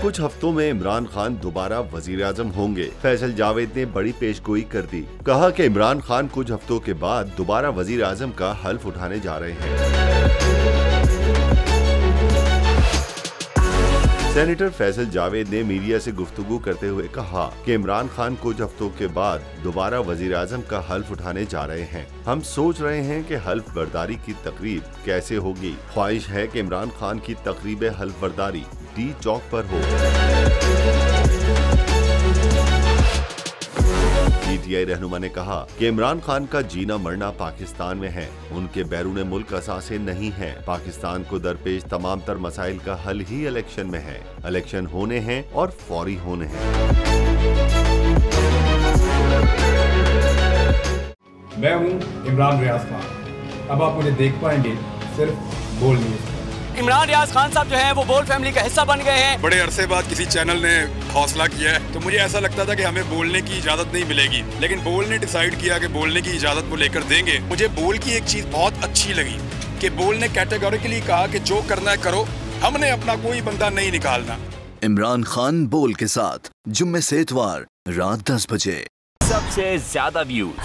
कुछ हफ्तों में इमरान खान दोबारा वजीर आजम होंगे। फैसल जावेद ने बड़ी पेशगोई कर दी। कहा कि इमरान खान कुछ हफ्तों के बाद दोबारा वजीर आजम का हल्फ उठाने जा रहे हैं। सेनेटर फैसल जावेद ने मीडिया से गुफ्तगू करते हुए कहा कि इमरान खान कुछ हफ्तों के बाद दोबारा वजीर आजम का हल्फ उठाने जा रहे हैं। हम सोच रहे हैं कि हल्फ बर्दारी की तकरीब कैसे होगी। ख्वाहिश है कि इमरान खान की तकरीब हल्फ बर्दारी डी चौक पर हो। पीटीआई रहनुमा ने कहा कि इमरान खान का जीना मरना पाकिस्तान में है, उनके बैरूने मुल्क असासे नहीं है। पाकिस्तान को दरपेश तमाम तर मसाइल का हल ही इलेक्शन में है। इलेक्शन होने हैं और फौरी होने हैं। मैं हूं इमरान रियाज खान। अब आप मुझे देख पाएंगे सिर्फ बोल न्यूज़। इमरान रियाज खान साहब जो हैं वो बोल फैमिली का हिस्सा बन गए हैं। बड़े अरसे बाद किसी चैनल ने हौसला किया है, तो मुझे ऐसा लगता था कि हमें बोलने की इजाजत नहीं मिलेगी, लेकिन बोल ने डिसाइड किया कि बोलने की इजाजत वो लेकर देंगे। मुझे बोल की एक चीज बहुत अच्छी लगी कि बोल ने कैटेगोरिकली कहा कि जो करना है करो, हमने अपना कोई बंदा नहीं निकालना। इमरान खान बोल के साथ जुम्मे से इतवार रात 10 बजे। सबसे ज्यादा व्यूज,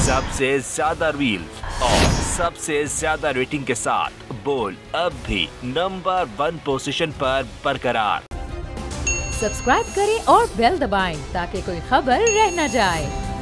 सबसे ज्यादा रील्स और सबसे ज्यादा रेटिंग के साथ बोल अब भी नंबर 1 पोजीशन पर बरकरार। सब्सक्राइब करें और बेल दबाएं ताकि कोई खबर रह न जाए।